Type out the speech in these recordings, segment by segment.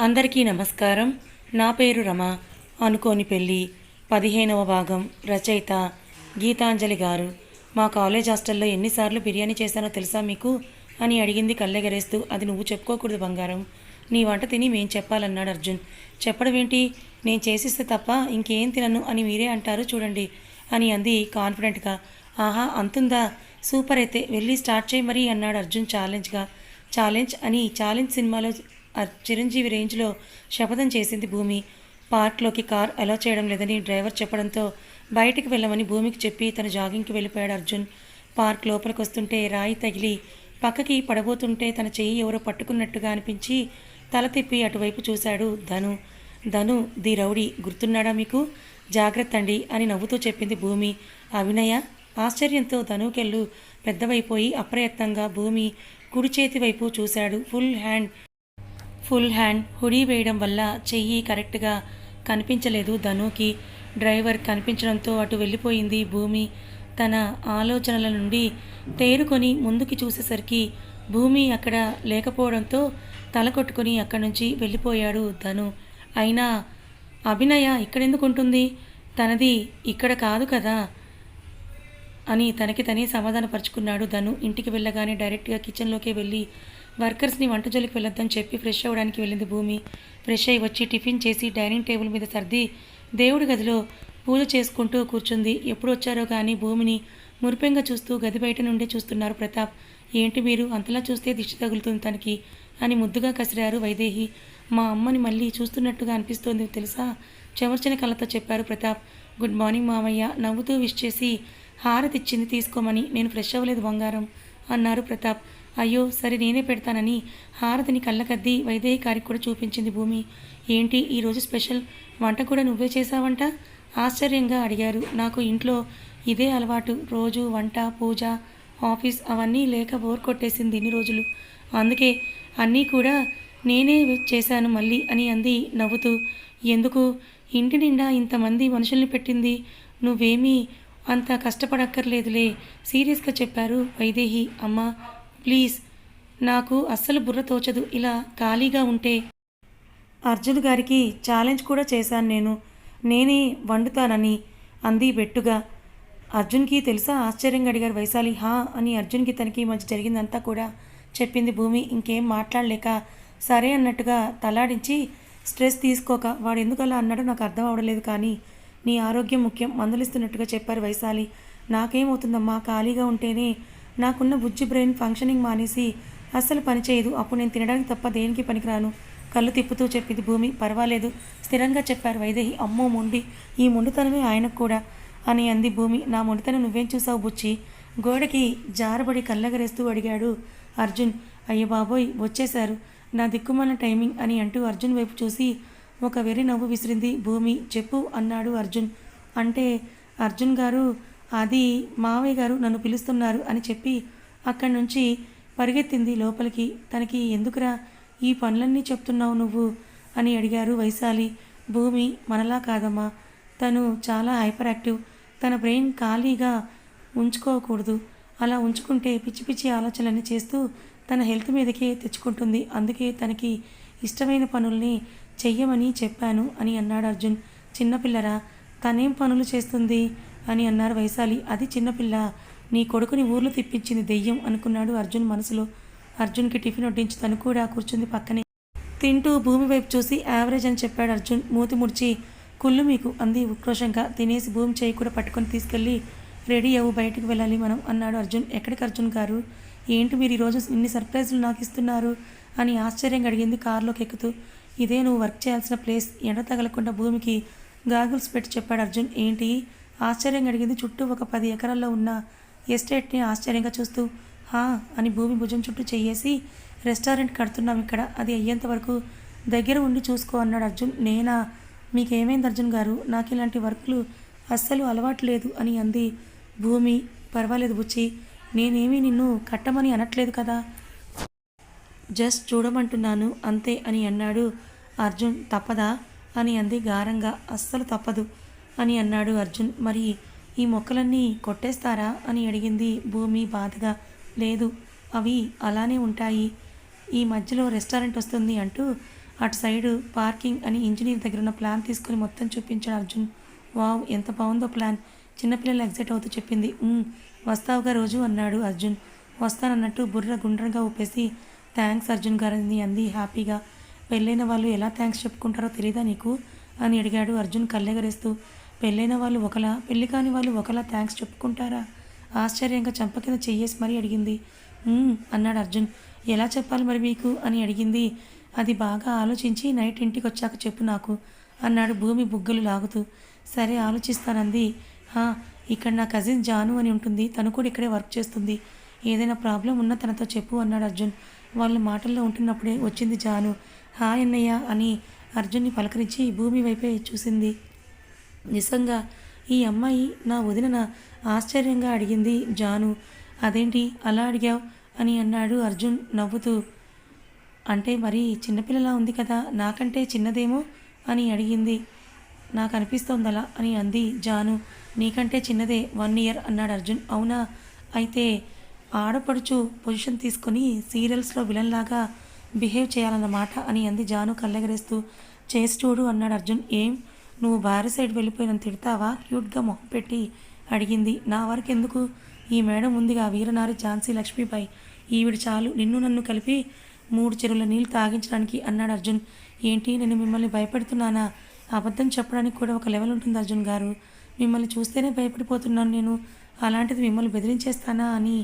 అందరికీ నమస్కారం. నా పేరు రమ. అనుకోని పెళ్ళి 15వ భాగం. రచయిత గీతాంజలి గారు. మా కాలేజ్ హాస్టల్లో ఎన్నిసార్లు బిర్యానీ చేశానో తెలుసా మీకు అని అడిగింది కళ్ళెగరేస్తూ. అది నువ్వు చెప్పుకోకూడదు బంగారం. నీ వంట తిని మేం చెప్పాలన్నాడు అర్జున్. చెప్పడం ఏంటి? నేను చేసిస్తే తప్ప ఇంకేం తినను అని మీరే అంటారు చూడండి అని అంది కాన్ఫిడెంట్గా. ఆహా, అంతుందా? సూపర్, అయితే వెళ్ళి స్టార్ట్ చేయి మరి అన్నాడు అర్జున్ ఛాలెంజ్గా. ఛాలెంజ్ సినిమాలో చిరంజీవి రేంజ్లో శపథం చేసింది భూమి. పార్క్లోకి కార్ అలో చేయడం లేదని డ్రైవర్ చెప్పడంతో బయటికి వెళ్ళమని భూమికి చెప్పి తన జాగింగ్కి వెళ్ళిపోయాడు అర్జున్. పార్క్ లోపలికి వస్తుంటే రాయి తగిలి పక్కకి పడబోతుంటే తన చెయ్యి ఎవరో పట్టుకున్నట్టుగా అనిపించి తల తిప్పి అటువైపు చూశాడు ధను. ధను ది రౌడీ గుర్తున్నాడా మీకు? జాగ్రత్త అండి అని నవ్వుతూ చెప్పింది భూమి. అభినయ? ఆశ్చర్యంతో ధనుకెళ్ళు పెద్దవైపోయి అప్రయత్నంగా భూమి కుడి చేతి వైపు చూశాడు. ఫుల్ హ్యాండ్ హుడీ వేయడం వల్ల చెయ్యి కరెక్ట్గా కనిపించలేదు ధనుకి. డ్రైవర్ కనిపించడంతో అటు వెళ్ళిపోయింది భూమి. తన ఆలోచనల నుండి తేరుకొని ముందుకి చూసేసరికి భూమి అక్కడ లేకపోవడంతో తల కొట్టుకొని అక్కడి నుంచి వెళ్ళిపోయాడు ధను. అయినా అభినయ ఇక్కడెందుకు ఉంటుంది? తనది ఇక్కడ కాదు కదా అని తనకి తనే సమాధానపరుచుకున్నాడు ధను. ఇంటికి వెళ్ళగానే డైరెక్ట్గా కిచెన్లోకి వెళ్ళి వర్కర్స్ని వంట జోలికి వెళ్ళొద్దని చెప్పి ఫ్రెష్ అవ్వడానికి వెళ్ళింది భూమి. ఫ్రెష్ అయ్యి వచ్చి టిఫిన్ చేసి డైనింగ్ టేబుల్ మీద సర్ది దేవుడి గదిలో పూజ చేసుకుంటూ కూర్చుంది. ఎప్పుడు వచ్చారో కానీ భూమిని మురిపెంగా చూస్తూ గది బయట నుండే చూస్తున్నారు ప్రతాప్. ఏంటి మీరు అంతలా చూస్తే దిష్టి తగులుతుంది తనకి అని ముద్దుగా కసిరారు వైదేహి. మా అమ్మని మళ్ళీ చూస్తున్నట్టుగా అనిపిస్తోంది తెలుసా, చెమర్చిన కళ్ళతో చెప్పారు ప్రతాప్. గుడ్ మార్నింగ్ మామయ్య నవ్వుతూ విష్ చేసి హారతిచ్చింది తీసుకోమని. నేను ఫ్రెష్ అవ్వలేదు బంగారం అన్నారు ప్రతాప్. అయ్యో సరే నేనే పెడతానని హారతిని కళ్ళకద్ది వైదేహి గారికి కూడా చూపించింది భూమి. ఏంటి ఈరోజు స్పెషల్ వంట కూడా నువ్వే చేసావంట ఆశ్చర్యంగా అడిగారు. నాకు ఇంట్లో ఇదే అలవాటు, రోజు వంట పూజ ఆఫీస్ అవన్నీ లేక బోర్ కొట్టేసింది ఇన్ని రోజులు, అందుకే అన్నీ కూడా నేనే చేశాను మళ్ళీ అని అంది నవ్వుతూ. ఎందుకు? ఇంటి నిండా ఇంతమంది మనుషుల్ని పెట్టింది, నువ్వేమీ అంత కష్టపడక్కర్లేదులే సీరియస్గా చెప్పారు వైదేహి. అమ్మా ప్లీజ్, నాకు అస్సలు బుర్ర తోచదు ఇలా ఖాళీగా ఉంటే. అర్జున్ గారికి ఛాలెంజ్ కూడా చేశాను నేనే వండుతానని అంది బెట్టుగా. అర్జున్కి తెలుసా ఆశ్చర్యంగా అడిగారు వైశాలి. హా అని అర్జున్కి తనకి మధ్య జరిగిందంతా కూడా చెప్పింది భూమి. ఇంకేం మాట్లాడలేక సరే అన్నట్టుగా తలాడించి స్ట్రెస్ తీసుకోక వాడు ఎందుకు అలా అన్నాడో నాకు అర్థం అవడలేదు, కానీ నీ ఆరోగ్యం ముఖ్యం మందలిస్తున్నట్టుగా చెప్పారు వైశాలి. నాకేమవుతుందమ్మా, ఖాళీగా ఉంటేనే నాకున్న బుజ్జి బ్రెయిన్ ఫంక్షనింగ్ మానేసి అస్సలు పనిచేయదు, అప్పుడు నేను తినడానికి తప్ప దేనికి పనికిరాను కళ్ళు తిప్పుతూ చెప్పింది భూమి. పర్వాలేదు స్థిరంగా చెప్పారు వైదేహి. అమ్మో మొండి, ఈ మొండితనమే ఆయనకు కూడా అని అంది భూమి. నా మొండితనం నువ్వేం చూసావు బుచ్చి? గోడకి జారబడి కళ్ళగరేస్తూ అడిగాడు అర్జున్. అయ్య బాబోయ్ వచ్చేశారు, నా దిక్కుమాలిన టైమింగ్ అని అంటూ అర్జున్ వైపు చూసి ఒక వెర్రి నవ్వు విసిరింది భూమి. చెప్పు అన్నాడు అర్జున్. అంటే అర్జున్ గారు, అది మావయ్య గారు నన్ను పిలుస్తున్నారు అని చెప్పి అక్కడి నుంచి పరిగెత్తింది లోపలికి. తనకి ఎందుకురా ఈ పనులన్నీ చెప్తున్నావు నువ్వు అని అడిగారు వైశాలి. భూమి మనలా కాదమ్మా, తను చాలా హైపర్ యాక్టివ్, తన బ్రెయిన్ ఖాళీగా ఉంచుకోకూడదు, అలా ఉంచుకుంటే పిచ్చి పిచ్చి ఆలోచనలన్నీ చేస్తూ తన హెల్త్ మీదకే తెచ్చుకుంటుంది, అందుకే తనకి ఇష్టమైన పనుల్ని చెయ్యమని చెప్పాను అని అన్నాడు అర్జున్. చిన్నపిల్లరా, తనేం పనులు చేస్తుంది అని అన్నారు వైశాలి. అది చిన్నపిల్ల, నీ కొడుకుని ఊర్లు తిప్పించింది దెయ్యం అనుకున్నాడు అర్జున్ మనసులో. అర్జున్కి టిఫిన్ వడ్డించి తను కూడా కూర్చుంది పక్కనే. తింటూ భూమి వైపు చూసి యావరేజ్ అని చెప్పాడు అర్జున్. మూతి ముడిచి కుళ్ళు మీకు అంది ఉక్రోషంగా. తినేసి భూమి చేయి కూడా పట్టుకొని తీసుకెళ్ళి రెడీ అవ్వు బయటకు వెళ్ళాలి మనం అన్నాడు అర్జున్. ఎక్కడికి అర్జున్ గారు? ఏంటి మీరు ఈరోజు ఇన్ని సర్ప్రైజులు నాకు ఇస్తున్నారు అని ఆశ్చర్యంగా అడిగింది కారులోకి ఎక్కుతూ. ఇదే నువ్వు వర్క్ చేయాల్సిన ప్లేస్, ఎండ తగలకుండా భూమికి గాగుల్స్ పెట్టి చెప్పాడు అర్జున్. ఏంటి ఆశ్చర్యంగా అడిగింది. చుట్టూ ఒక 10 ఎకరాల్లో ఉన్న ఎస్టేట్ని ఆశ్చర్యంగా చూస్తూ. హా అని భూమి భుజం చుట్టూ చెయ్యేసి, రెస్టారెంట్ కడుతున్నాం ఇక్కడ, అది అయ్యేంత వరకు దగ్గర ఉండి చూసుకో అన్నాడు అర్జున్. నేనా? మీకేమైంది అర్జున్ గారు? నాకు ఇలాంటి వర్క్లు అస్సలు అలవాటు లేదు అని అంది భూమి. పర్వాలేదు బుచ్చి, నేనేమీ నిన్ను కట్టమని అనట్లేదు కదా, జస్ట్ చూడమంటున్నాను అంతే అని అన్నాడు అర్జున్. తప్పదా అని అంది గారంగా. అస్సలు తప్పదు అని అన్నాడు అర్జున్. మరి ఈ మొక్కలన్నీ కొట్టేస్తారా అని అడిగింది భూమి బాధగా. లేదు, అవి అలానే ఉంటాయి, ఈ మధ్యలో రెస్టారెంట్ వస్తుంది అంటూ అటు సైడు పార్కింగ్ అని ఇంజనీర్ దగ్గర ఉన్న ప్లాన్ తీసుకొని మొత్తం చూపించాడు అర్జున్. వావ్, ఎంత బాగుందో ప్లాన్, చిన్నపిల్లలు ఎగ్జైట్ అవుతూ చెప్పింది. వస్తావుగా రోజు అన్నాడు అర్జున్. వస్తానన్నట్టు బుర్ర గుండ్రంగా ఊపేసి థ్యాంక్స్ అర్జున్ గారని అంది హ్యాపీగా. పెళ్ళైన వాళ్ళు ఎలా థ్యాంక్స్ చెప్పుకుంటారో తెలీదా నీకు అని అడిగాడు అర్జున్ కళ్ళెగరేస్తూ. పెళ్ళైన వాళ్ళు ఒకలా, పెళ్లి కాని వాళ్ళు ఒకలా థ్యాంక్స్ చెప్పుకుంటారా? ఆశ్చర్యంగా చంప కింద చెయ్యేసి మరీ అడిగింది. అన్నాడు అర్జున్. ఎలా చెప్పాలి మరి మీకు అని అడిగింది. అది బాగా ఆలోచించి నైట్ ఇంటికి వచ్చాక చెప్పు నాకు అన్నాడు భూమి బుగ్గలు లాగుతూ. సరే ఆలోచిస్తానంది. ఇక్కడ నా కజిన్ జాను అని ఉంటుంది, తను కూడా ఇక్కడే వర్క్ చేస్తుంది, ఏదైనా ప్రాబ్లం ఉన్నా తనతో చెప్పు అన్నాడు అర్జున్. వాళ్ళ మాటల్లో ఉంటున్నప్పుడే వచ్చింది జాను. హాయ్ అన్నయ్య అని అర్జున్ని పలకరించి భూమి వైపే చూసింది. నిజంగా ఈ అమ్మాయి నా వదిన ఆశ్చర్యంగా అడిగింది జాను. అదేంటి అలా అడిగావు అని అన్నాడు అర్జున్ నవ్వుతూ. అంటే మరి చిన్నపిల్లలా ఉంది కదా, నాకంటే చిన్నదేమో అని అడిగింది. నాకు అనిపిస్తోందలా అని అంది జాను. నీకంటే చిన్నదే, 1 year అన్నాడు అర్జున్. అవునా, అయితే ఆడపడుచు పొజిషన్ తీసుకొని సీరియల్స్లో విలన్లాగా బిహేవ్ చేయాలన్నమాట అని అంది జాను కళ్ళెగరేస్తూ. చేసి చూడు అన్నాడు అర్జున్. ఏం, నువ్వు భార్య సైడ్ వెళ్ళిపోయిన తిడతావా క్యూట్గా మొహం పెట్టి అడిగింది. నా వరకు ఎందుకు, ఈ మేడం ఉందిగా వీరనారి ఝాన్సీ లక్ష్మీబాయి, ఈవిడ చాలు నిన్ను నన్ను కలిపి 3 చెరువుల నీళ్ళు తాగించడానికి అన్నాడు అర్జున్. ఏంటి, నేను మిమ్మల్ని భయపెడుతున్నానా? అబద్ధం చెప్పడానికి కూడా ఒక లెవెల్ ఉంటుంది అర్జున్ గారు, మిమ్మల్ని చూస్తేనే భయపడిపోతున్నాను నేను, అలాంటిది మిమ్మల్ని బెదిరించేస్తానా అని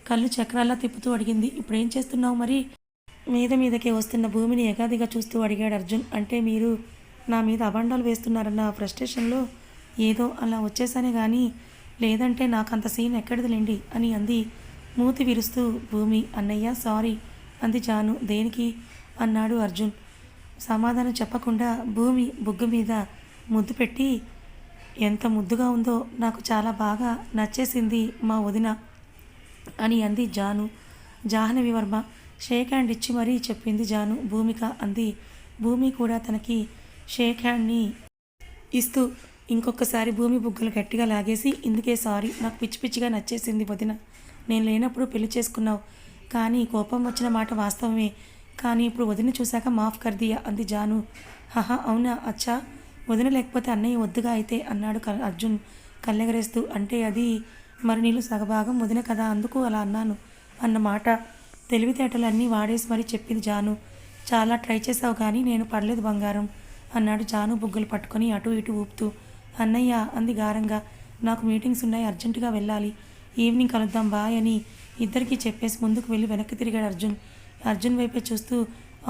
కళ్ళు చక్రాల్లా తిప్పుతూ అడిగింది. ఇప్పుడేం చేస్తున్నావు మరి? మీదకే వస్తున్న భూమిని ఎగాదిగా చూస్తూ అడిగాడు అర్జున్. అంటే మీరు నా మీద అబండాలు వేస్తున్నారన్న ఫ్రస్ట్రేషన్లో ఏదో అలా వచ్చేసానే కానీ లేదంటే నాకు అంత సీన్ ఎక్కడిదిలేండి అని అంది మూతి విరుస్తూ భూమి. అన్నయ్య సారీ అంది జాను. దేనికి అన్నాడు అర్జున్. సమాధానం చెప్పకుండా భూమి బుగ్గ మీద ముద్దు పెట్టి, ఎంత ముద్దుగా ఉందో, నాకు చాలా బాగా నచ్చేసింది మా వదిన అని అంది జాను. జాహ్నవి వర్మ షేక్ హ్యాండ్ ఇచ్చి మరీ చెప్పింది జాను. భూమిక అంది. భూమి కూడా తనకి షేక్ హ్యాండ్ని ఇస్తూ ఇంకొకసారి భూమి బుగ్గలు గట్టిగా లాగేసి, ఇందుకే సారీ, నాకు పిచ్చి పిచ్చిగా నచ్చేసింది వదిన, నేను లేనప్పుడు పెళ్లి చేసుకున్నావు, కానీ కోపం వచ్చిన మాట వాస్తవమే, కానీ ఇప్పుడు వదిన చూశాక మాఫ్ కర్దియా అంది జాను. అవునా, అచ్చా, వదిన లేకపోతే అన్నయ్య వద్దుగా అయితే అన్నాడు అర్జున్ కళ్ళెగరేస్తూ. అంటే అది మరి నీళ్ళు సగభాగం వదిన కదా, అందుకు అలా అన్నాను అన్నమాట. తెలివితేటలు అన్నీ వాడేసి మరీ చెప్పింది జాను. చాలా ట్రై చేసావు కానీ నేను పడలేదు బంగారం అన్నాడు జాను బుగ్గలు పట్టుకొని అటు ఇటు ఊపుతూ. అన్నయ్య అంది గారంగా. నాకు మీటింగ్స్ ఉన్నాయి, అర్జెంటుగా వెళ్ళాలి, ఈవినింగ్ కలుద్దాం బాయ్ అని ఇద్దరికీ చెప్పేసి ముందుకు వెళ్ళి వెనక్కి తిరిగాడు అర్జున్. అర్జున్ వైపే చూస్తూ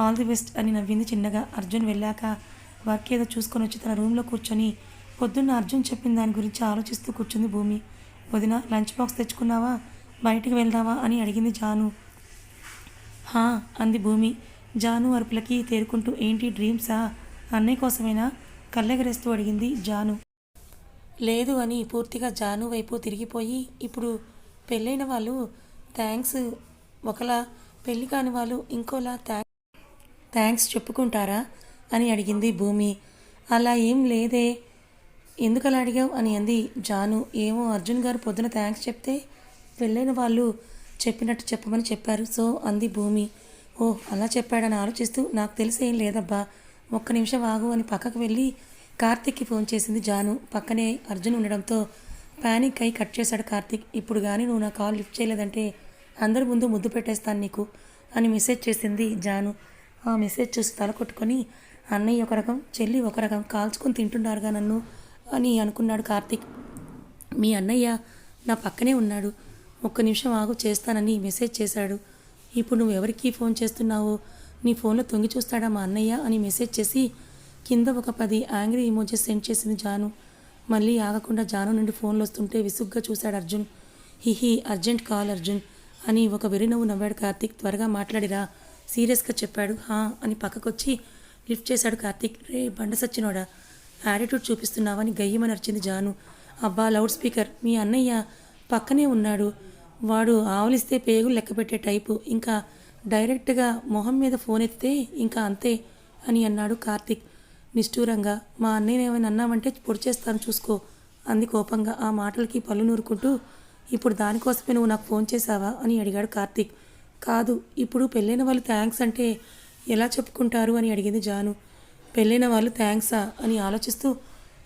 ఆల్ ది బెస్ట్ అని నవ్వింది చిన్నగా. అర్జున్ వెళ్ళాక వర్క్ ఏదో చూసుకొని వచ్చి తన రూమ్లో కూర్చొని పొద్దున్న అర్జున్ చెప్పిన దాని గురించి ఆలోచిస్తూ కూర్చుంది భూమి. వదిన లంచ్ బాక్స్ తెచ్చుకున్నావా, బయటికి వెళ్దావా అని అడిగింది జాను. అంది భూమి జాను అరుపులకి తేరుకుంటూ. ఏంటి డ్రీమ్సా, అన్నయ్య కోసమేనా కళ్ళెగరేస్తూ అడిగింది జాను. లేదు అని పూర్తిగా జాను వైపు తిరిగిపోయి, ఇప్పుడు పెళ్ళైన వాళ్ళు థ్యాంక్స్ ఒకలా, పెళ్ళి కాని వాళ్ళు ఇంకోలా థ్యాంక్స్ చెప్పుకుంటారా అని అడిగింది భూమి. అలా ఏం లేదే, ఎందుకలా అడిగావు అని అంది జాను. ఏమో అర్జున్ గారు పొద్దున థ్యాంక్స్ చెప్తే పెళ్ళైన వాళ్ళు చెప్పినట్టు చెప్పమని చెప్పారు, సో అంది భూమి. అలా చెప్పాడని ఆలోచిస్తూ, నాకు తెలిసి ఏం లేదబ్బా, ఒక్క నిమిషం ఆగు అని పక్కకు వెళ్ళి కార్తిక్కి ఫోన్ చేసింది జాను. పక్కనే అర్జున్ ఉండడంతో ప్యానిక్ అయి కట్ చేశాడు కార్తిక్. ఇప్పుడు కానీ నువ్వు నా కాల్ లిఫ్ట్ చేయలేదంటే అందరి ముందు ముద్దు పెట్టేస్తాను నీకు అని మెసేజ్ చేసింది జాను. ఆ మెసేజ్ చూసి తల కొట్టుకొని, అన్నయ్య ఒక రకం చెల్లి ఒక రకం కాల్చుకొని తింటున్నారుగా నన్ను అని అనుకున్నాడు కార్తిక్. మీ అన్నయ్య నా పక్కనే ఉన్నాడు, ఒక్క నిమిషం ఆగు చేస్తానని మెసేజ్ చేశాడు. ఇప్పుడు నువ్వు ఎవరికి ఫోన్ చేస్తున్నావో నీ ఫోన్లో తొంగి చూస్తాడా మా అన్నయ్య అని మెసేజ్ చేసి కింద ఒక 10 యాంగ్రీ ఇమోజెస్ సెండ్ చేసింది జాను. మళ్ళీ ఆగకుండా జాను నుండి ఫోన్లు వస్తుంటే విసుగ్గా చూశాడు అర్జున్. హిహి అర్జెంట్ కాల్ అర్జున్ అని ఒక వెరినవ్వు నవ్వాడు కార్తిక్. త్వరగా మాట్లాడిరా సీరియస్గా చెప్పాడు. అని పక్కకొచ్చి లిఫ్ట్ చేశాడు కార్తిక్. రే బండ సచ్చినోడా, యాటిట్యూడ్ చూపిస్తున్నావని గయ్యమని అరిచింది జాను. అబ్బా లౌడ్ స్పీకర్, మీ అన్నయ్య పక్కనే ఉన్నాడు, వాడు ఆవలిస్తే పేగులు లెక్క పెట్టే టైపు, ఇంకా డైరెక్ట్గా మొహం మీద ఫోన్ ఎత్తితే ఇంకా అంతే అని అన్నాడు కార్తిక్ నిష్ఠూరంగా. మా అన్నయ్య ఏమైనా అన్నామంటే పొడి చేస్తాను చూసుకో అంది కోపంగా. ఆ మాటలకి పళ్ళు నూరుకుంటూ, ఇప్పుడు దానికోసమే నువ్వు నాకు ఫోన్ చేశావా అని అడిగాడు కార్తిక్. కాదు, ఇప్పుడు పెళ్ళైన వాళ్ళు థ్యాంక్స్ అంటే ఎలా చెప్పుకుంటారు అని అడిగింది జాను. పెళ్ళైన వాళ్ళు థ్యాంక్సా అని ఆలోచిస్తూ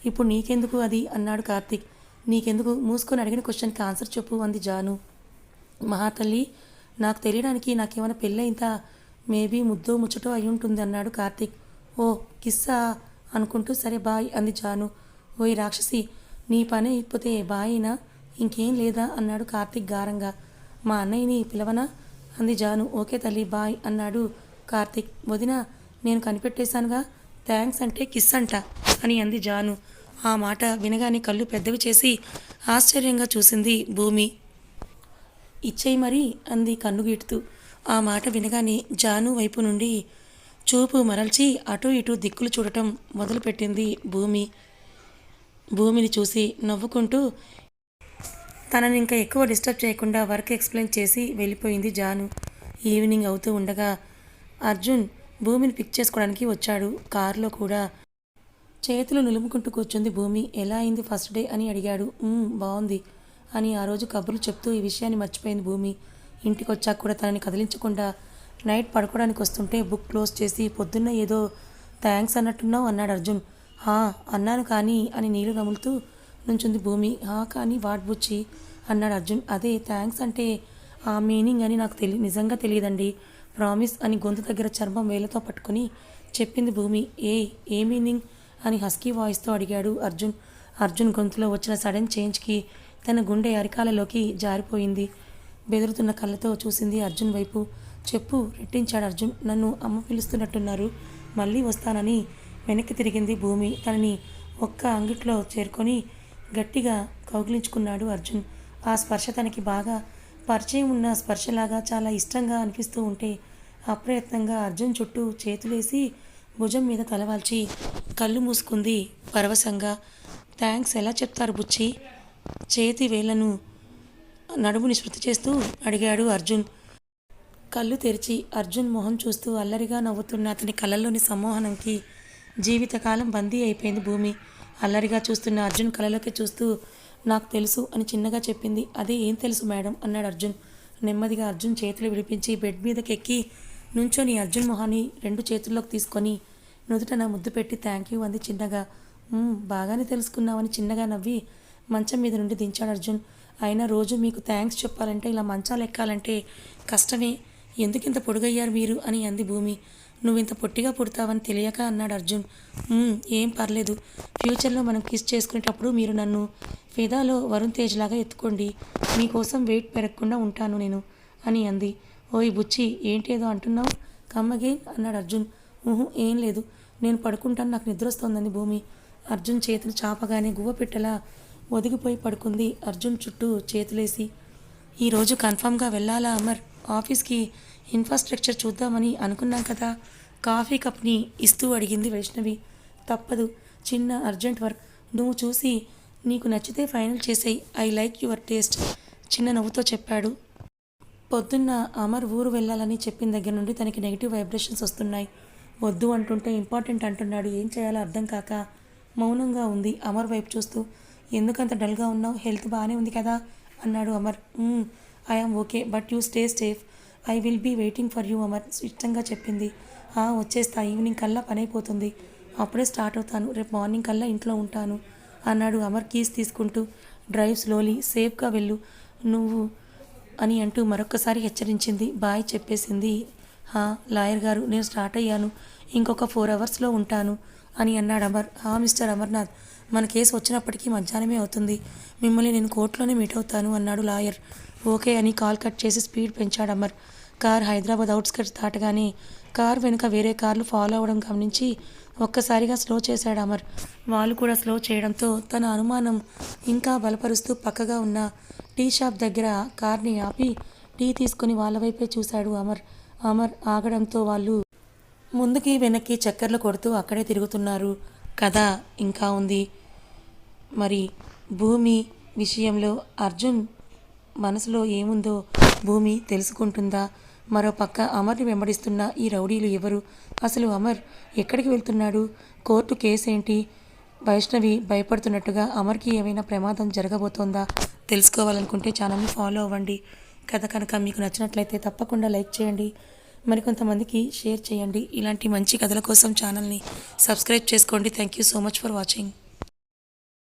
ఇప్పుడు నీకెందుకు అది అన్నాడు కార్తీక్. నీకెందుకు, మూసుకొని అడిగిన క్వశ్చన్కి ఆన్సర్ చెప్పు అంది జాను. మహాతల్లి, నాకు తెలియడానికి నాకేమైనా పెళ్ళయిందా, మేబీ ముద్దో ముచ్చటో అయి ఉంటుంది అన్నాడు కార్తీక్. ఓ కిస్సా అనుకుంటూ సరే బాయ్ అంది జాను. ఓయ్ రాక్షసి, నీ పని అయిపోతే బాయినా, ఇంకేం లేదా అన్నాడు కార్తీక్ గారంగా. మా అన్నయ్యని పిలవనా అంది జాను. ఓకే తల్లి బాయ్ అన్నాడు కార్తీక్. వదిన, నేను కనిపెట్టేశానుగా, థ్యాంక్స్ అంటే కిస్ అంట అని అంది జాను. ఆ మాట వినగానే కళ్ళు పెద్దవి చేసి ఆశ్చర్యంగా చూసింది భూమి. ఇచ్చేయి మరి అంది కన్నుగీటుతూ. ఆ మాట వినగానే జాను వైపు నుండి చూపు మరల్చి అటూ ఇటూ దిక్కులు చూడటం మొదలుపెట్టింది భూమి. భూమిని చూసి నవ్వుకుంటూ తనని ఇంకా ఎక్కువ డిస్టర్బ్ చేయకుండా వర్క్ ఎక్స్ప్లెయిన్ చేసి వెళ్ళిపోయింది జాను. ఈవినింగ్ అవుతూ ఉండగా అర్జున్ భూమిని పిక్ చేసుకోవడానికి వచ్చాడు. కారులో కూడా చేతులు నిలుముకుంటూ కూర్చుంది భూమి. ఎలా అయింది ఫస్ట్ డే అని అడిగాడు. బాగుంది అని ఆ రోజు కబుర్లు చెప్తూ ఈ విషయాన్ని మర్చిపోయింది భూమి. ఇంటికి వచ్చాక కూడా తనని కదిలించకుండా నైట్ పడుకోవడానికి వస్తుంటే బుక్ క్లోజ్ చేసి పొద్దున్న ఏదో థ్యాంక్స్ అన్నట్టున్నావు అన్నాడు అర్జున్. అన్నాను కానీ అని నీళ్లు నములుతూ నుంచుంది భూమి. కానీ వాట్ బుచ్చి అన్నాడు అర్జున్. అదే థ్యాంక్స్ అంటే ఆ మీనింగ్ అని నాకు నిజంగా తెలియదండి, ప్రామిస్ అని గొంతు దగ్గర చర్మం వేలతో పట్టుకొని చెప్పింది భూమి. ఏ మీనింగ్ అని హస్కీ వాయిస్తో అడిగాడు అర్జున్. అర్జున్ గొంతులో వచ్చిన సడన్ చేంజ్కి తన గుండె అరికాలలోకి జారిపోయింది. బెదురుతున్న కళ్ళతో చూసింది అర్జున్ వైపు. చెప్పు రెట్టించాడు అర్జున్. నన్ను అమ్మ పిలుస్తున్నట్టున్నారు, మళ్ళీ వస్తానని వెనక్కి తిరిగింది భూమి. తనని ఒక్క అంగిట్లో చేరుకొని గట్టిగా కౌగిలించుకున్నాడు అర్జున్. ఆ స్పర్శ తనకి బాగా పరిచయం ఉన్న స్పర్శలాగా చాలా ఇష్టంగా అనిపిస్తూ ఉంటే అప్రయత్నంగా అర్జున్ చుట్టూ చేతులేసి భుజం మీద తలవాల్చి కళ్ళు మూసుకుంది పరవశంగా. థ్యాంక్స్ ఎలా చెప్తారు బుచ్చి? చేతి వేళ్లను నడుముని శృతి చేస్తూ అడిగాడు అర్జున్. కళ్ళు తెరిచి అర్జున్ మొహం చూస్తూ అల్లరిగా నవ్వుతున్న అతని కళ్ళల్లోని సమ్మోహనంకి జీవితకాలం బందీ అయిపోయింది భూమి. అల్లరిగా చూస్తున్న అర్జున్ కళ్ళలోకి చూస్తూ నాకు తెలుసు అని చిన్నగా చెప్పింది. అదే ఏం తెలుసు మేడం అన్నాడు అర్జున్. నెమ్మదిగా అర్జున్ చేతులు విడిపించి బెడ్ మీదకెక్కి నుంచొని అర్జున్ మొహాన్ని రెండు చేతుల్లోకి తీసుకొని నుదుట నా ముద్దు పెట్టి థ్యాంక్ యూ అంది చిన్నగా. బాగానే తెలుసుకున్నావని చిన్నగా నవ్వి మంచం మీద నుండి దించాడు అర్జున్. అయినా రోజు మీకు థ్యాంక్స్ చెప్పాలంటే ఇలా మంచాలు ఎక్కాలంటే కష్టమే, ఎందుకింత పొడుగయ్యారు మీరు అని అంది భూమి. నువ్వింత పొట్టిగా పుడతావని తెలియక అన్నాడు అర్జున్. ఏం పర్లేదు, ఫ్యూచర్లో మనం కిస్ చేసుకునేటప్పుడు మీరు నన్ను ఫిదాలో వరుణ్ తేజ్ లాగా ఎత్తుకోండి, మీకోసం వెయిట్ పెరగకుండా ఉంటాను నేను అని అంది. ఓయ్ బుచ్చి, ఏంటేదో అంటున్నావు, కమ్మగేం అన్నాడు అర్జున్. ఏం లేదు, నేను పడుకుంటాను, నాకు నిద్ర వస్తోందని భూమి. అర్జున్ చేతులు చాపగానే గువ్వ పెట్టలా ఒదిగిపోయి పడుకుంది అర్జున్ చుట్టూ చేతులేసి. ఈరోజు కన్ఫామ్గా వెళ్ళాలా అమర్? ఆఫీస్కి ఇన్ఫ్రాస్ట్రక్చర్ చూద్దామని అనుకున్నాం కదా, కాఫీ కప్ని ఇస్తూ అడిగింది వైష్ణవి. తప్పదు, చిన్న అర్జెంట్ వర్క్, నువ్వు చూసి నీకు నచ్చితే ఫైనల్ చేసేయి, ఐ లైక్ యువర్ టేస్ట్ చిన్న నవ్వుతో చెప్పాడు. పొద్దున్న అమర్ ఊరు వెళ్ళాలని చెప్పిన దగ్గర నుండి తనకి నెగిటివ్ వైబ్రేషన్స్ వస్తున్నాయి. వద్దు అంటుంటే ఇంపార్టెంట్ అంటున్నాడు. ఏం చేయాలో అర్థం కాక మౌనంగా ఉంది అమర్ వైపు చూస్తూ. ఎందుకంత డల్గా ఉన్నావు, హెల్త్ బాగానే ఉంది కదా అన్నాడు Amar. I am okay, but you stay safe, I will be waiting for you Amar ఇష్టంగా చెప్పింది. వచ్చేస్తా, ఈవినింగ్ కల్లా పని అయిపోతుంది, అప్పుడే స్టార్ట్ అవుతాను, రేపు మార్నింగ్ కల్లా ఇంట్లో ఉంటాను అన్నాడు అమర్ కీస్ తీసుకుంటూ. డ్రైవ్ స్లోలీ, సేఫ్గా వెళ్ళు నువ్వు అని అంటూ మరొక్కసారి హెచ్చరించింది. బాయ్ చెప్పేసింది. లాయర్ గారు, నేను స్టార్ట్ అయ్యాను, ఇంకొక 4 అవర్స్లో ఉంటాను అని అన్నాడు అమర్. మిస్టర్ అమర్నాథ్, మన కేసు వచ్చినప్పటికీ మధ్యాహ్నమే అవుతుంది, మిమ్మల్ని నేను కోర్టులోనే మీట్ అవుతాను అన్నాడు లాయర్. ఓకే అని కాల్ కట్ చేసి స్పీడ్ పెంచాడు అమర్. కార్ హైదరాబాద్ అవుట్స్కట్స్ దాటగానే కార్ వెనుక వేరే కార్లు ఫాలో అవ్వడం గమనించి ఒక్కసారిగా స్లో చేశాడు అమర్. వాళ్ళు కూడా స్లో చేయడంతో తన అనుమానం ఇంకా బలపరుస్తూ పక్కగా ఉన్న టీ షాప్ దగ్గర కార్ని ఆపి టీ తీసుకుని వాళ్ళ వైపే చూశాడు అమర్. అమర్ ఆగడంతో వాళ్ళు ముందుకి వెనక్కి చక్కర్లు కొడుతూ అక్కడే తిరుగుతున్నారు. కథ ఇంకా ఉంది. మరి భూమి విషయంలో అర్జున్ మనసులో ఏముందో భూమి తెలుసుకుంటుందా? మరో పక్క అమర్ని వెంబడిస్తున్న ఈ రౌడీలు ఎవరు? అసలు అమర్ ఎక్కడికి వెళ్తున్నాడు? కోర్టు కేసేంటి? వైష్ణవి భయపడుతున్నట్టుగా అమర్కి ఏమైనా ప్రమాదం జరగబోతోందా? తెలుసుకోవాలనుకుంటే ఛానల్ని ఫాలో అవ్వండి. కథ కనుక మీకు నచ్చినట్లయితే తప్పకుండా లైక్ చేయండి. మరికొంతమందికి షేర్ చేయండి. ఇలాంటి మంచి కథల కోసం ఛానల్ని సబ్స్క్రైబ్ చేసుకోండి. Thank you so much for watching.